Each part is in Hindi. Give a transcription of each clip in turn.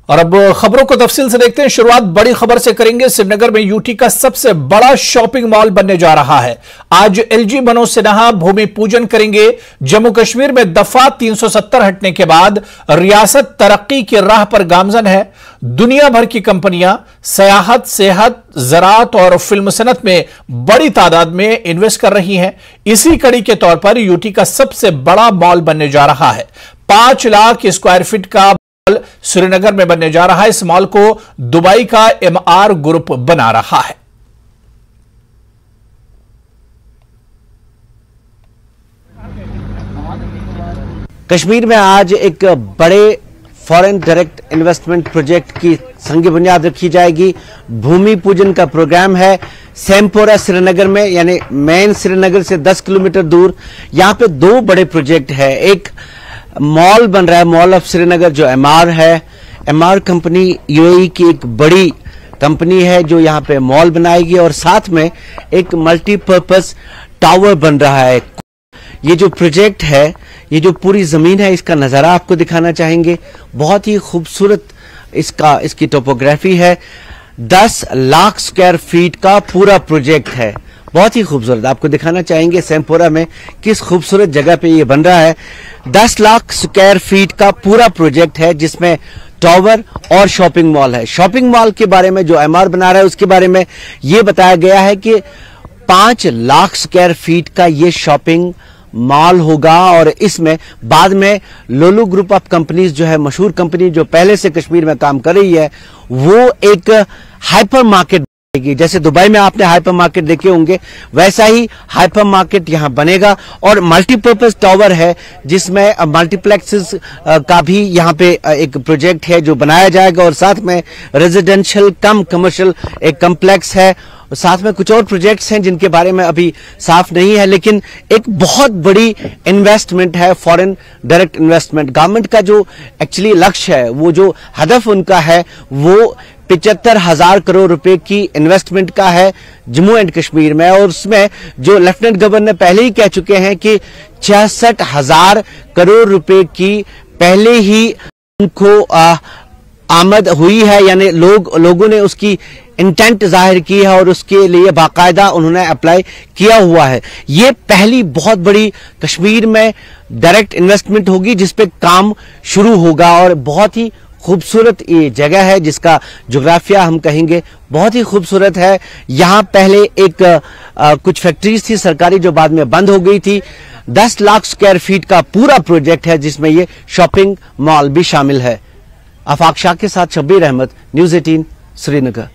और अब खबरों को तफसील से देखते हैं। शुरुआत बड़ी खबर से करेंगे। श्रीनगर में यूटी का सबसे बड़ा शॉपिंग मॉल बनने जा रहा है। आज एलजी मनोज सिन्हा भूमि पूजन करेंगे। जम्मू कश्मीर में दफा 370 हटने के बाद रियासत तरक्की की राह पर गामजन है। दुनिया भर की कंपनियां सयाहत, सेहत, ज़राअत और फिल्म सनत में बड़ी तादाद में इन्वेस्ट कर रही हैं। इसी कड़ी के तौर पर यूटी का सबसे बड़ा मॉल बनने जा रहा है। 5 लाख स्क्वायर फीट का श्रीनगर में बनने जा रहा है। इस मॉल को दुबई का एमआर ग्रुप बना रहा है। कश्मीर में आज एक बड़े फॉरेन डायरेक्ट इन्वेस्टमेंट प्रोजेक्ट की संग बुनियाद रखी जाएगी। भूमि पूजन का प्रोग्राम है सैमपोरा श्रीनगर में, यानी मेन श्रीनगर से 10 किलोमीटर दूर। यहां पे 2 बड़े प्रोजेक्ट है। एक मॉल बन रहा है, मॉल ऑफ श्रीनगर, जो एमआर है। एमआर कंपनी यूएई की एक बड़ी कंपनी है जो यहां पे मॉल बनाएगी, और साथ में एक मल्टीपर्पज टावर बन रहा है। ये जो प्रोजेक्ट है, ये जो पूरी जमीन है, इसका नजारा आपको दिखाना चाहेंगे। बहुत ही खूबसूरत इसकी टोपोग्राफी है। 10 लाख स्क्वायर फीट का पूरा प्रोजेक्ट है। बहुत ही खूबसूरत, आपको दिखाना चाहेंगे सैमपोरा में किस खूबसूरत जगह पे ये बन रहा है। 10 लाख स्क्वायर फीट का पूरा प्रोजेक्ट है जिसमें टावर और शॉपिंग मॉल है। शॉपिंग मॉल के बारे में जो एमआर बना रहा है उसके बारे में ये बताया गया है कि 5 लाख स्क्वायर फीट का ये शॉपिंग मॉल होगा, और इसमें बाद में लोलू ग्रुप ऑफ कंपनीज जो है, मशहूर कंपनी जो पहले से कश्मीर में काम कर रही है, वो एक हाइपर मार्केट बनेगी। जैसे दुबई में आपने हाइपर मार्केट देखे होंगे, वैसा ही हाइपर मार्केट यहां बनेगा। और मल्टीपर्पज टावर है जिसमें मल्टीप्लेक्सेस का भी यहां पे एक प्रोजेक्ट है जो बनाया जाएगा, और साथ में रेजिडेंशियल कम कमर्शियल एक कम्प्लेक्स है। साथ में कुछ और प्रोजेक्ट्स हैं जिनके बारे में अभी साफ नहीं है, लेकिन एक बहुत बड़ी इन्वेस्टमेंट है, फॉरेन डायरेक्ट इन्वेस्टमेंट। गवर्नमेंट का जो एक्चुअली लक्ष्य है, वो जो हदफ उनका है, वो 75,000 करोड़ रुपए की इन्वेस्टमेंट का है जम्मू एंड कश्मीर में। और उसमें जो लेफ्टिनेंट गवर्नर पहले ही कह चुके हैं कि 66,000 करोड़ रुपए की पहले ही उनको आमद हुई है, यानी लोगों ने उसकी इंटेंट जाहिर की है और उसके लिए बाकायदा उन्होंने अप्लाई किया हुआ है। ये पहली बहुत बड़ी कश्मीर में डायरेक्ट इन्वेस्टमेंट होगी जिसपे काम शुरू होगा, और बहुत ही खूबसूरत ये जगह है जिसका जोग्राफिया हम कहेंगे बहुत ही खूबसूरत है। यहां पहले एक कुछ फैक्ट्रीज थी सरकारी जो बाद में बंद हो गई थी। 10 लाख स्क्वायर फीट का पूरा प्रोजेक्ट है जिसमें ये शॉपिंग मॉल भी शामिल है। आफाक शाह के साथ शब्बीर अहमद, न्यूज़ 18 श्रीनगर।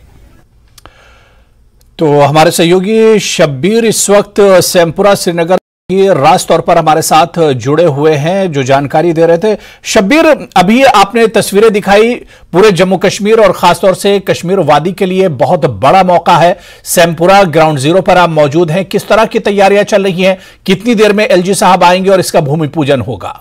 तो हमारे सहयोगी शब्बीर इस वक्त सैमपुरा श्रीनगर की राज तौर पर हमारे साथ जुड़े हुए हैं, जो जानकारी दे रहे थे। शब्बीर, अभी आपने तस्वीरें दिखाई, पूरे जम्मू कश्मीर और खासतौर से कश्मीर वादी के लिए बहुत बड़ा मौका है। सैमपुरा ग्राउंड जीरो पर आप मौजूद हैं। किस तरह की तैयारियां चल रही हैं? कितनी देर में एलजी साहब आएंगे और इसका भूमि पूजन होगा?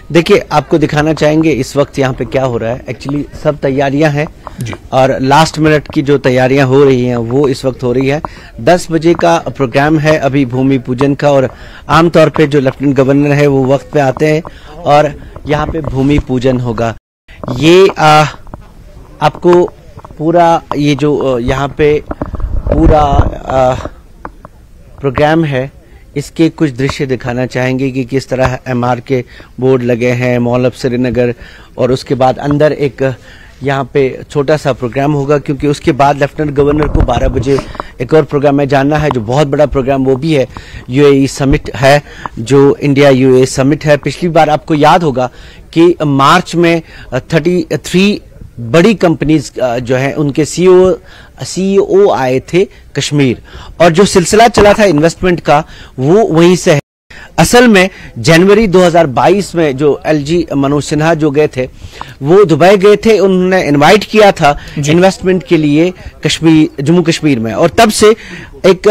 देखिए, आपको दिखाना चाहेंगे इस वक्त यहाँ पे क्या हो रहा है। एक्चुअली सब तैयारियां हैं और लास्ट मिनट की जो तैयारियां हो रही हैं वो इस वक्त हो रही है। 10 बजे का प्रोग्राम है अभी भूमि पूजन का, और आमतौर पे जो लेफ्टिनेंट गवर्नर है वो वक्त पे आते हैं और यहाँ पे भूमि पूजन होगा। ये आपको पूरा ये जो यहाँ पे पूरा प्रोग्राम है इसके कुछ दृश्य दिखाना चाहेंगे कि किस तरह एमआर के बोर्ड लगे हैं, मॉल ऑफ श्रीनगर, और उसके बाद अंदर एक यहाँ पे छोटा सा प्रोग्राम होगा, क्योंकि उसके बाद लेफ्टिनेंट गवर्नर को 12 बजे एक और प्रोग्राम में जानना है जो बहुत बड़ा प्रोग्राम, वो भी है यूएई समिट है, जो इंडिया यूएई समिट है। पिछली बार आपको याद होगा कि मार्च में 33 बड़ी कंपनीज जो है उनके सीईओ आए थे कश्मीर, और जो सिलसिला चला था इन्वेस्टमेंट का वो वहीं से है। असल में जनवरी 2022 में जो एलजी मनोज सिन्हा जो गए थे वो दुबई गए थे, उन्होंने इनवाइट किया था इन्वेस्टमेंट के लिए जम्मू कश्मीर में, और तब से एक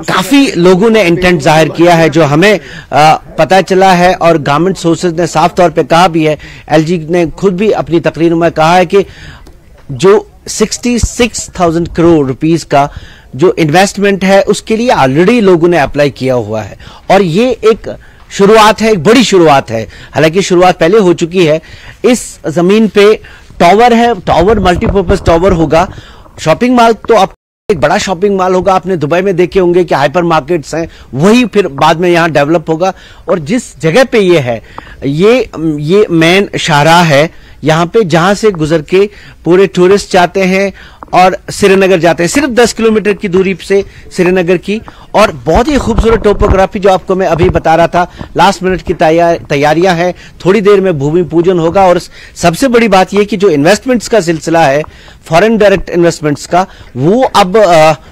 काफी लोगों ने इंटेंट जाहिर किया है जो हमें पता चला है, और गवर्नमेंट सोर्सेज ने साफ तौर पे कहा भी है। एलजी ने खुद भी अपनी तकरीर में कहा है कि जो 66,000 करोड़ रुपीस का जो इन्वेस्टमेंट है उसके लिए ऑलरेडी लोगों ने अप्लाई किया हुआ है, और ये एक शुरुआत है, एक बड़ी शुरुआत है। हालांकि शुरुआत पहले हो चुकी है। इस जमीन पे टावर है, टावर मल्टीपर्पज टावर होगा। शॉपिंग मॉल तो आप एक बड़ा शॉपिंग मॉल होगा, आपने दुबई में देखे होंगे कि हाइपर मार्केट्स हैं, वही फिर बाद में यहां डेवलप होगा। और जिस जगह पे ये है, ये मेन शाहराह है, यहां पे जहां से गुजर के पूरे टूरिस्ट जाते हैं और श्रीनगर जाते हैं, सिर्फ 10 किलोमीटर की दूरी से श्रीनगर की। और बहुत ही खूबसूरत टोपोग्राफी जो आपको मैं अभी बता रहा था। लास्ट मिनट की तैयारियां हैं, थोड़ी देर में भूमि पूजन होगा। और सबसे बड़ी बात यह कि जो इन्वेस्टमेंट्स का सिलसिला है, फॉरेन डायरेक्ट इन्वेस्टमेंट्स का, वो अब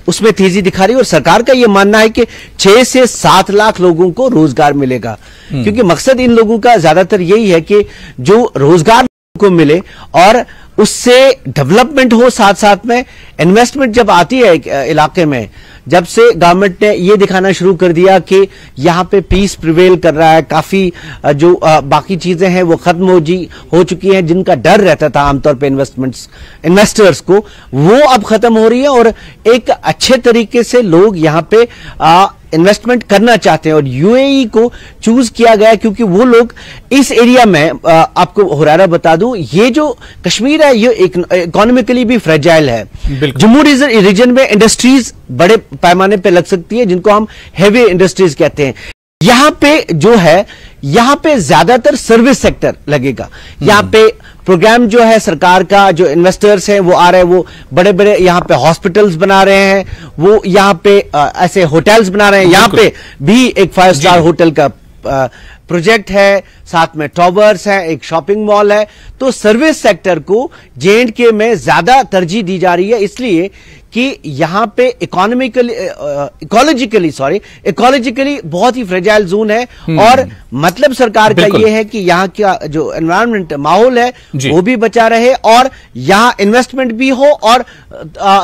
उसमें तेजी दिखा रही है। और सरकार का यह मानना है कि 6 से 7 लाख लोगों को रोजगार मिलेगा, क्योंकि मकसद इन लोगों का ज्यादातर यही है कि जो रोजगार को मिले और उससे डेवलपमेंट हो, साथ साथ में इन्वेस्टमेंट जब आती है एक इलाके में, जब से गवर्नमेंट ने ये दिखाना शुरू कर दिया कि यहां पे पीस प्रिवेल कर रहा है, काफी जो बाकी चीजें हैं वो खत्म हो चुकी हैं, जिनका डर रहता था आमतौर पे इन्वेस्टर्स को, वो अब खत्म हो रही है। और एक अच्छे तरीके से लोग यहां पे इन्वेस्टमेंट करना चाहते हैं। और यूएई को चूज किया गया क्योंकि वो लोग इस एरिया में, आपको हुरारा बता दूं, ये जो कश्मीर है ये इकोनॉमिकली भी फ्रेजाइल है। जम्मू रीजन में इंडस्ट्रीज बड़े पैमाने पे लग सकती है, जिनको हम हेवी इंडस्ट्रीज कहते हैं। यहां पे जो है, यहां पे ज्यादातर सर्विस सेक्टर लगेगा। यहां पे प्रोग्राम जो है सरकार का, जो इन्वेस्टर्स हैं वो आ रहे हैं, वो बड़े बड़े यहां पे हॉस्पिटल्स बना रहे हैं, वो यहां पे ऐसे होटल्स बना रहे हैं। यहां पे भी एक 5 स्टार होटल का प्रोजेक्ट है, साथ में टावर्स है, एक शॉपिंग मॉल है। तो सर्विस सेक्टर को J&K में ज्यादा तरजीह दी जा रही है, इसलिए कि यहां पे इकोलॉजिकली बहुत ही फ्रेजाइल जोन है। और मतलब सरकार का यह है कि यहां का जो एनवायरनमेंट माहौल है वो भी बचा रहे और यहां इन्वेस्टमेंट भी हो और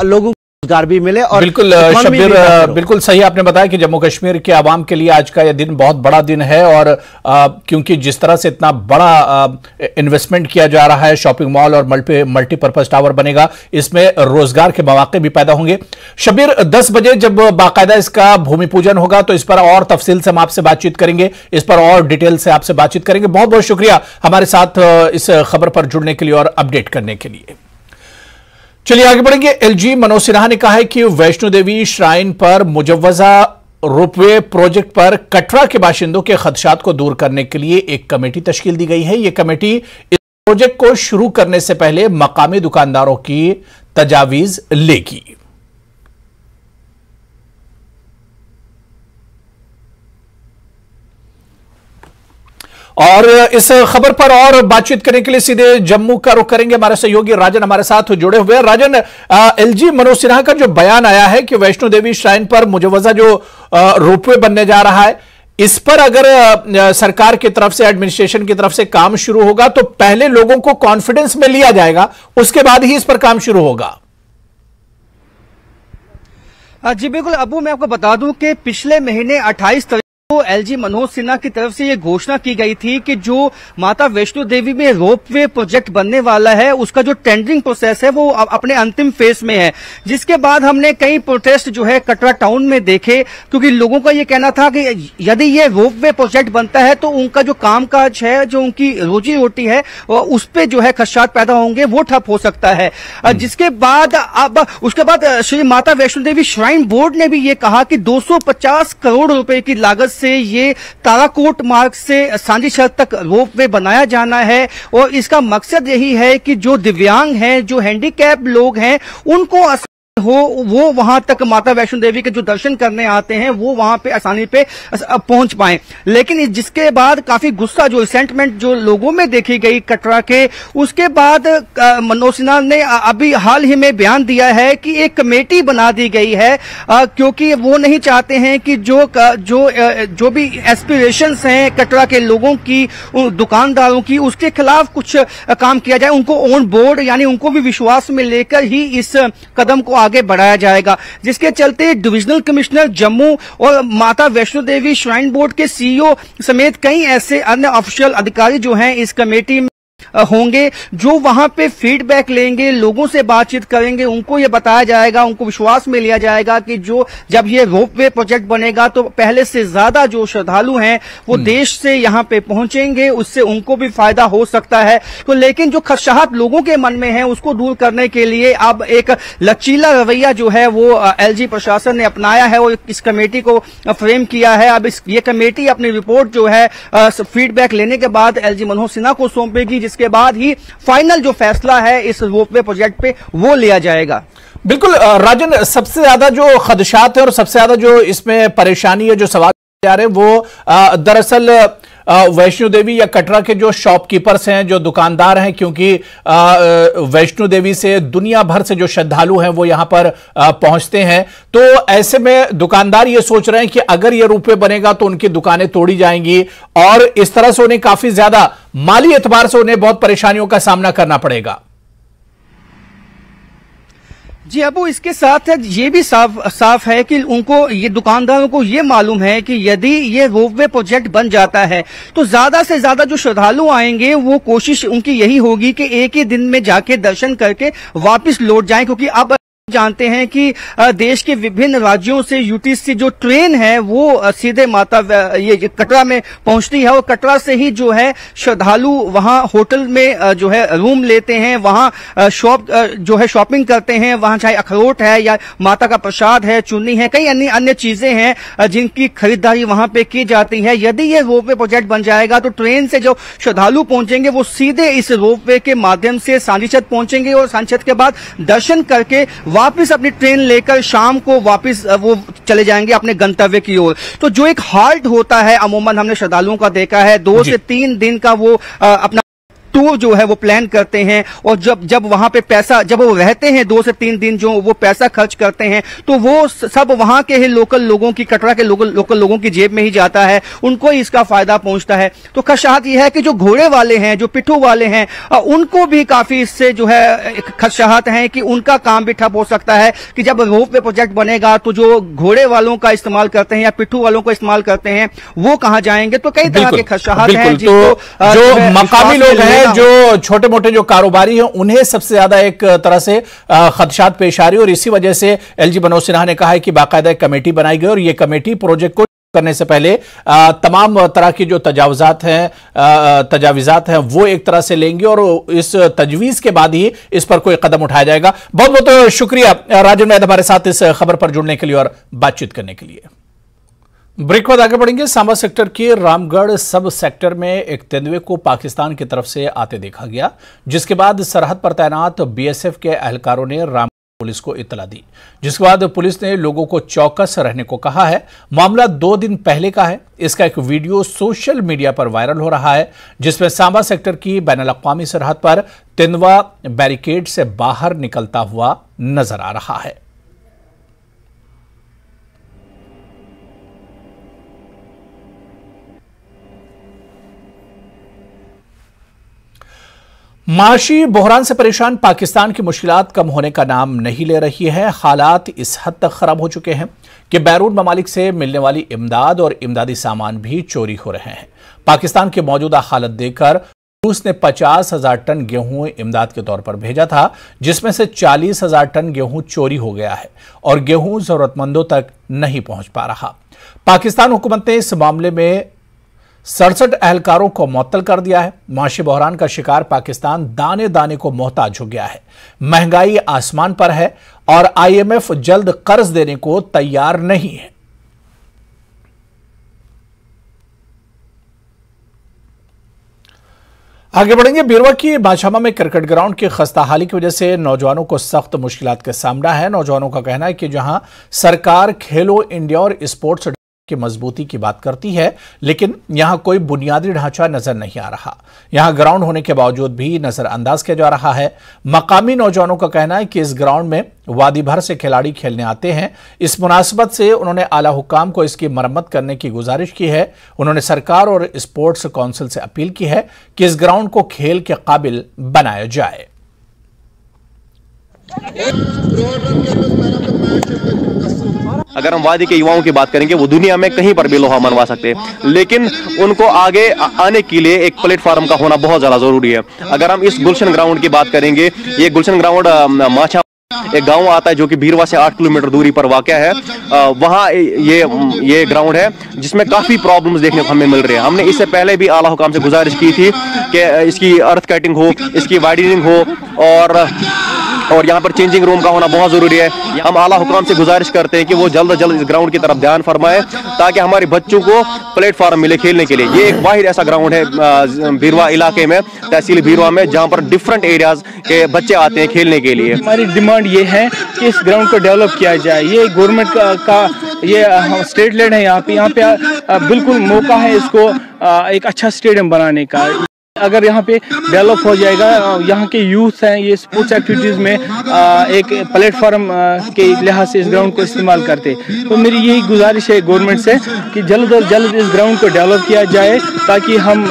लोगों रोजगार भी मिले। और बिल्कुल शब्बीर, बिल्कुल सही आपने बताया कि जम्मू कश्मीर के आवाम के लिए आज का यह दिन बहुत बड़ा दिन है। और क्योंकि जिस तरह से इतना बड़ा इन्वेस्टमेंट किया जा रहा है, शॉपिंग मॉल और मल्टीपर्पज टावर बनेगा, इसमें रोजगार के मौके भी पैदा होंगे। शब्बीर, 10 बजे जब बाकायदा इसका भूमि पूजन होगा तो इस पर और तफसील से हम आपसे बातचीत करेंगे, इस पर और डिटेल से आपसे बातचीत करेंगे। बहुत बहुत शुक्रिया हमारे साथ इस खबर पर जुड़ने के लिए और अपडेट करने के लिए। चलिए आगे बढ़ेंगे। एलजी मनोज सिन्हा ने कहा है कि वैष्णो देवी श्राइन पर मुजव्वजा रोपवे प्रोजेक्ट पर कटरा के बाशिंदों के खदशात को दूर करने के लिए एक कमेटी तश्कील दी गई है। यह कमेटी इस प्रोजेक्ट को शुरू करने से पहले मकामी दुकानदारों की तजावीज लेगी। और इस खबर पर और बातचीत करने के लिए सीधे जम्मू का रुख करेंगे। हमारे सहयोगी राजन हमारे साथ जुड़े हुए हैं। राजन, एलजी मनोज सिन्हा का जो बयान आया है कि वैष्णो देवी श्राइन पर मुजव्वजा जो रोपवे बनने जा रहा है, इस पर अगर सरकार की तरफ से, एडमिनिस्ट्रेशन की तरफ से काम शुरू होगा तो पहले लोगों को कॉन्फिडेंस में लिया जाएगा, उसके बाद ही इस पर काम शुरू होगा। जी बिल्कुल अबू, मैं आपको बता दूं कि पिछले महीने 28 तारीख को एलजी मनोज सिन्हा की तरफ से ये घोषणा की गई थी कि जो माता वैष्णो देवी में रोपवे प्रोजेक्ट बनने वाला है, उसका जो टेंडरिंग प्रोसेस है वो अपने अंतिम फेज में है। जिसके बाद हमने कई प्रोटेस्ट जो है कटरा टाउन में देखे, क्योंकि लोगों का ये कहना था कि यदि ये रोपवे प्रोजेक्ट बनता है तो उनका जो कामकाज है, जो उनकी रोजी रोटी है, उस पर जो है खदशात पैदा होंगे, वो ठप हो सकता है। जिसके बाद अब उसके बाद श्री माता वैष्णो देवी श्राइन बोर्ड ने भी ये कहा कि 250 करोड़ रुपए की लागत से ये ताराकोट मार्ग से सांझी सड़क तक रोपवे बनाया जाना है। और इसका मकसद यही है कि जो दिव्यांग हैं, जो हैंडीकैप लोग हैं, उनको वो वहां तक माता वैष्णो देवी के जो दर्शन करने आते हैं वो वहां पे आसानी पे पहुंच पाएं। लेकिन जिसके बाद काफी गुस्सा, जो रिसेंटमेंट जो लोगों में देखी गई कटरा के, उसके बाद मनोज सिन्हा ने अभी हाल ही में बयान दिया है कि एक कमेटी बना दी गई है, क्योंकि वो नहीं चाहते हैं कि जो भी एस्पिरेशंस हैं कटरा के लोगों की, दुकानदारों की, उसके खिलाफ कुछ काम किया जाए। उनको ऑन बोर्ड, यानी उनको भी विश्वास में लेकर ही इस कदम को आगे बढ़ाया जाएगा। जिसके चलते डिविजनल कमिश्नर जम्मू और माता वैष्णो देवी श्राइन बोर्ड के सीईओ समेत कई ऐसे अन्य ऑफिशियल अधिकारी जो हैं इस कमेटी में होंगे जो वहां पे फीडबैक लेंगे, लोगों से बातचीत करेंगे, उनको ये बताया जाएगा, उनको विश्वास में लिया जाएगा कि जब ये रोपवे प्रोजेक्ट बनेगा तो पहले से ज्यादा जो श्रद्धालु हैं वो देश से यहां पे पहुंचेंगे, उससे उनको भी फायदा हो सकता है। तो लेकिन जो खदशात लोगों के मन में है उसको दूर करने के लिए अब एक लचीला रवैया जो है वो एलजी प्रशासन ने अपनाया है और इस कमेटी को फ्रेम किया है। अब ये कमेटी अपनी रिपोर्ट जो है फीडबैक लेने के बाद एलजी मनोहर सिन्हा को सौंपेगी, जिसके बाद ही फाइनल जो फैसला है इस रोपवे प्रोजेक्ट पे वो लिया जाएगा। बिल्कुल राजन, सबसे ज्यादा जो खदशात है और सबसे ज्यादा जो इसमें परेशानी है, जो सवाल आ रहे हैं वो दरअसल वैष्णो देवी या कटरा के जो शॉपकीपर्स हैं, जो दुकानदार हैं, क्योंकि वैष्णो देवी से दुनिया भर से जो श्रद्धालु हैं वो यहां पर पहुंचते हैं। तो ऐसे में दुकानदार ये सोच रहे हैं कि अगर ये रोपवे बनेगा तो उनकी दुकानें तोड़ी जाएंगी और इस तरह से उन्हें काफी ज्यादा माली एतबार से उन्हें बहुत परेशानियों का सामना करना पड़ेगा। जी अबू, इसके साथ ये भी साफ है कि उनको, ये दुकानदारों को ये मालूम है कि यदि ये रोपवे प्रोजेक्ट बन जाता है तो ज्यादा से ज्यादा जो श्रद्धालु आएंगे वो कोशिश उनकी यही होगी कि एक ही दिन में जाके दर्शन करके वापस लौट जाएं, क्योंकि अब जानते हैं कि देश के विभिन्न राज्यों से यूटीसी जो ट्रेन है वो सीधे माता ये कटरा में पहुंचती है और कटरा से ही जो है श्रद्धालु वहां होटल में जो है रूम लेते हैं, वहां जो है शॉपिंग करते हैं, वहां चाहे अखरोट है या माता का प्रसाद है, चुन्नी है, कई अन्य चीजें हैं जिनकी खरीदारी वहां पे की जाती है। यदि ये रोपवे प्रोजेक्ट बन जाएगा तो ट्रेन से जो श्रद्धालु पहुंचेंगे वो सीधे इस रोपवे के माध्यम से सांचीछत पहुंचेंगे और सांचीछत के बाद दर्शन करके वापस अपनी ट्रेन लेकर शाम को वापस वो चले जाएंगे अपने गंतव्य की ओर। तो जो एक हाल्ट होता है अमूमन हमने श्रद्धालुओं का देखा है, 2 से 3 दिन का वो अपना टूर जो है वो प्लान करते हैं और जब वहां पे पैसा, जब वो रहते हैं 2 से 3 दिन जो वो पैसा खर्च करते हैं तो वो सब वहां के ही लोकल लोगों की, कटरा के लोकल लोगों की जेब में ही जाता है, उनको ही इसका फायदा पहुंचता है। तो खदशात ये है कि जो घोड़े वाले हैं, जो पिट्ठू वाले हैं, उनको भी काफी इससे जो है खदशात हैं कि उनका काम भी ठप हो सकता है कि जब रोपवे प्रोजेक्ट बनेगा तो जो घोड़े वालों का इस्तेमाल करते हैं या पिट्ठू वालों को इस्तेमाल करते हैं वो कहां जाएंगे। तो कई तरह के खदशात हैं जिनको जो मकामी लोग हैं, जो छोटे मोटे जो कारोबारी हैं, उन्हें सबसे ज्यादा एक तरह से खदशात पेश आ रही है और इसी वजह से एलजी मनोहर सिन्हा ने कहा है कि बाकायदा एक कमेटी बनाई गई और यह कमेटी प्रोजेक्ट को करने से पहले तमाम तरह की जो तजाविजात हैं वो एक तरह से लेंगे और इस तजवीज के बाद ही इस पर कोई कदम उठाया जाएगा। बहुत बहुत शुक्रिया राजन मैद हमारे साथ इस खबर पर जुड़ने के लिए और बातचीत करने के लिए। ब्रेक बाद आगे बढ़ेंगे। सांबा सेक्टर के रामगढ़ सब सेक्टर में एक तेंदुए को पाकिस्तान की तरफ से आते देखा गया, जिसके बाद सरहद पर तैनात बीएसएफ के एहलकारों ने रामगढ़ पुलिस को इत्तला दी, जिसके बाद पुलिस ने लोगों को चौकस रहने को कहा है। मामला 2 दिन पहले का है। इसका एक वीडियो सोशल मीडिया पर वायरल हो रहा है, जिसमें सांबा सेक्टर की बैनुल-अक़वामी सरहद पर तेंदुआ बैरिकेड से बाहर निकलता हुआ नजर आ रहा है। माशी बहरान से परेशान पाकिस्तान की मुश्किलात कम होने का नाम नहीं ले रही है। हालात इस हद तक खराब हो चुके हैं कि बैरून ममालिक से मिलने वाली इमदाद और इमदादी सामान भी चोरी हो रहे हैं। पाकिस्तान की मौजूदा हालत देखकर रूस ने 50,000 टन गेहूं इमदाद के तौर पर भेजा था, जिसमें से 40,000 टन गेहूं चोरी हो गया है और गेहूं जरूरतमंदों तक नहीं पहुंच पा रहा। पाकिस्तान हुकूमत ने इस मामले में 67 एहलकारों को मुअत्तल कर दिया है। माशी बहरान का शिकार पाकिस्तान दाने दाने को मोहताज हो गया है। महंगाई आसमान पर है और आईएमएफ जल्द कर्ज देने को तैयार नहीं है। आगे बढ़ेंगे। बीरवा की बाछामा में क्रिकेट ग्राउंड की खस्ताहाली की वजह से नौजवानों को सख्त मुश्किलात का सामना है। नौजवानों का कहना है कि जहां सरकार खेलो इंडिया और स्पोर्ट्स की मजबूती की बात करती है, लेकिन यहां कोई बुनियादी ढांचा नजर नहीं आ रहा। यहां ग्राउंड होने के बावजूद भी नजरअंदाज किया जा रहा है। मकामी नौजवानों का कहना है कि इस ग्राउंड में वादी भर से खिलाड़ी खेलने आते हैं। इस मुनासिबत से उन्होंने आला हुक्काम को इसकी मरम्मत करने की गुजारिश की है। उन्होंने सरकार और स्पोर्ट्स काउंसिल से अपील की है कि इस ग्राउंड को खेल के काबिल बनाया जाए। अगर हम वादी के युवाओं की बात करेंगे, वो दुनिया में कहीं पर भी लोहा मनवा सकते हैं, लेकिन उनको आगे आने के लिए एक प्लेटफॉर्म का होना बहुत ज्यादा जरूरी है। अगर हम इस गुलशन ग्राउंड की बात करेंगे, ये गुलशन ग्राउंड माछा एक गांव आता है जो कि भीरवा से 8 किलोमीटर दूरी पर वाक़या है। वहां ये ग्राउंड है जिसमें काफी प्रॉब्लम्स देखने को हमें मिल रही है। हमने इससे पहले भी आला हुकाम से गुजारिश की थी कि इसकी अर्थ कटिंग हो, इसकी वाइडनिंग हो, और यहाँ पर चेंजिंग रूम का होना बहुत जरूरी है। हम आला हुकाम से गुजारिश करते हैं कि वो जल्द से जल्द इस ग्राउंड की तरफ ध्यान फरमाए ताकि हमारे बच्चों को प्लेटफॉर्म मिले खेलने के लिए। ये एक वाहिद ऐसा ग्राउंड है भीरवा इलाके में, तहसील भीरवा में, जहाँ पर डिफरेंट एरियाज के बच्चे आते हैं खेलने के लिए। हमारी डिमांड ये है कि इस ग्राउंड को डेवलप किया जाए। ये गवर्नमेंट का ये स्टेट लेड है, यहाँ पे बिल्कुल मौका है इसको एक अच्छा स्टेडियम बनाने का। अगर यहाँ पे डेवलप हो जाएगा, यहाँ के यूथ हैं ये स्पोर्ट्स एक्टिविटीज़ में एक प्लेटफॉर्म के लिहाज से इस ग्राउंड को इस्तेमाल करते। तो मेरी यही गुजारिश है गवर्नमेंट से कि जल्द अज जल्द इस ग्राउंड को डेवलप किया जाए ताकि हम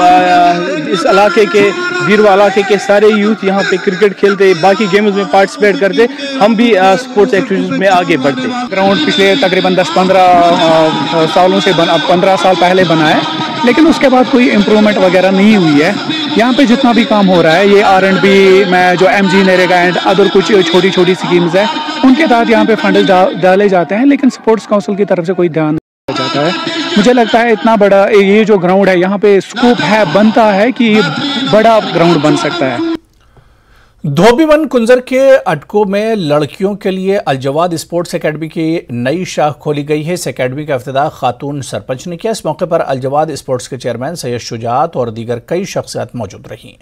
इस इलाके के भीरवा इलाके के सारे यूथ यहाँ पे क्रिकेट खेलते, बाकी गेम्स में पार्टिसिपेट करते, हम भी स्पोर्ट्स एक्टिविटीज़ में आगे बढ़ते। ग्राउंड पिछले तकरीबन 10-15 सालों से 15 साल पहले बना है, लेकिन उसके बाद कोई इम्प्रूवमेंट वगैरह नहीं हुई है। यहाँ पे जितना भी काम हो रहा है ये R&B में जो MG नरेगा एंड अदर कुछ छोटी छोटी स्कीम्स है उनके तहत यहाँ पे फंड डाले जाते हैं, लेकिन स्पोर्ट्स काउंसिल की तरफ से कोई ध्यान नहीं जाता है। मुझे लगता है इतना बड़ा ये जो ग्राउंड है यहाँ पे स्कोप है, बनता है कि ये बड़ा ग्राउंड बन सकता है। धोबीवन कुंजर के अटको में लड़कियों के लिए अलजवाद स्पोर्ट्स एकेडमी की नई शाख खोली गई है। इस एकेडमी का इफ्तिताह खातून सरपंच ने किया। इस मौके पर अलजवाद स्पोर्ट्स के चेयरमैन सैयद शुजात और दीगर कई शख्सियत मौजूद रहीं।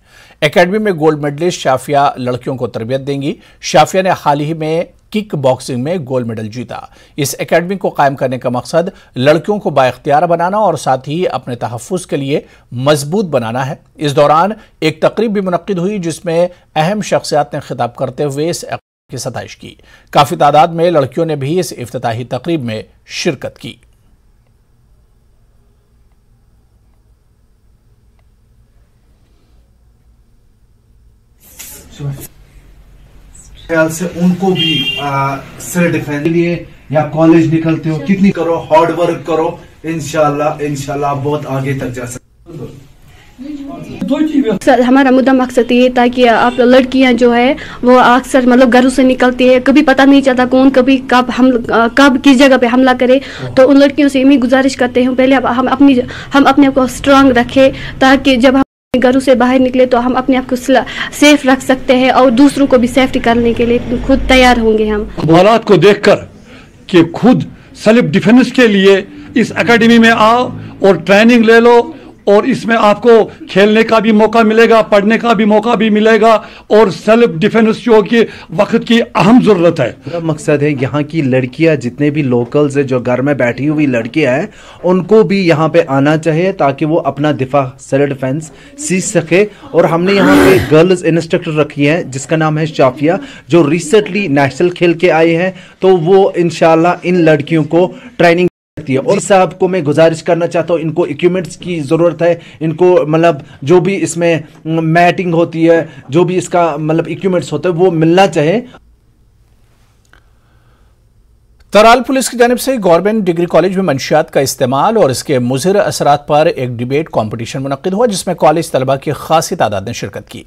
एकेडमी में गोल्ड मेडलिस्ट शाफिया लड़कियों को तरबियत देंगी। शाफिया ने हाल ही में किक बॉक्सिंग में गोल्ड मेडल जीता। इस एकेडमी को कायम करने का मकसद लड़कियों को बाइख्तियार बनाना और साथ ही अपने तहफ्फुज के लिए मजबूत बनाना है। इस दौरान एक तकरीब भी मुनक्किद हुई जिसमें अहम शख्सियात ने खिताब करते हुए इस एकेडमी की सताइश की। काफी तादाद में लड़कियों ने भी इस इफ्तिताही तकरीब में शिरकत की। ख्याल से उनको भी सेल्फ डिफेंस के लिए या कॉलेज निकलते हो, कितनी करो, हार्ड वर्क करो, इंशाल्लाह बहुत आगे तक जा सकते। हमारा मुद्दा मकसद ये था कि आप लड़कियां जो है वो अक्सर मतलब घरों से निकलती है, कभी पता नहीं चलता कौन कब किस जगह पे हमला करे। तो उन लड़कियों से यही गुजारिश करते हैं पहले हम अपने आप को स्ट्रांग रखें ताकि जब हम घरों से बाहर निकले तो हम अपने आप को सेफ रख सकते हैं और दूसरों को भी सेफ्टी करने के लिए खुद तैयार होंगे। हम हालात को देखकर कि खुद सेल्फ डिफेंस के लिए इस एकेडमी में आओ और ट्रेनिंग ले लो, और इसमें आपको खेलने का भी मौका मिलेगा, पढ़ने का भी मौका भी मिलेगा, और सेल्फ डिफेंस जो कि वक्त की अहम जरूरत है। मेरा मकसद है यहाँ की लड़कियाँ, जितने भी लोकल्स है जो घर में बैठी हुई लड़कियाँ हैं, उनको भी यहाँ पे आना चाहिए ताकि वो अपना दिफा सेल्फ डिफेंस सीख सके। और हमने यहाँ पे गर्ल्स इंस्ट्रक्टर रखी है जिसका नाम है शाफिया, जो रिसेंटली नेशनल खेल के आए हैं, तो वो इंशाल्लाह इन लड़कियों को ट्रेनिंग है। और साहब को मैं गुजारिश करना चाहता हूँ, इनको इक्विपमेंट्स की ज़रूरत है, इनको मतलब जो भी इसमें मैटिंग होती है, जो भी इसका मतलब इक्विपमेंट्स होते हैं वो मिलना चाहिए। तराल पुलिस की जानिब से गवर्नमेंट डिग्री कॉलेज में मंशियात का इस्तेमाल और इसके मुज़िर असरात पर एक डिबेट कॉम्पिटिशन मुनक्किद हुआ जिसमें कॉलेज तलबा की खासी तादाद ने शिरकत की।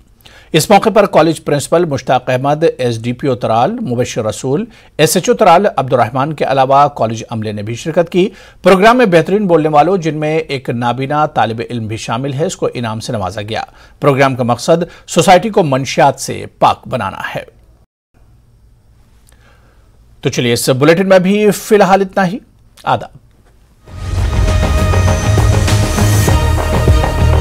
इस मौके पर college principal Mushtaq Ahmad, SDPO Tral Mubashir Rasool, SHO तराल अब्दुर्रहमान के अलावा कॉलेज अमले ने भी शिरकत की। प्रोग्राम में बेहतरीन बोलने वालों जिनमें एक नाबीना तालिब इल्म भी शामिल है, इसको इनाम से नवाजा गया। प्रोग्राम का मकसद सोसाइटी को मंशियात से पाक बनाना है। तो चलिए इस बुलेटिन में भी फिलहाल इतना ही। आदाब।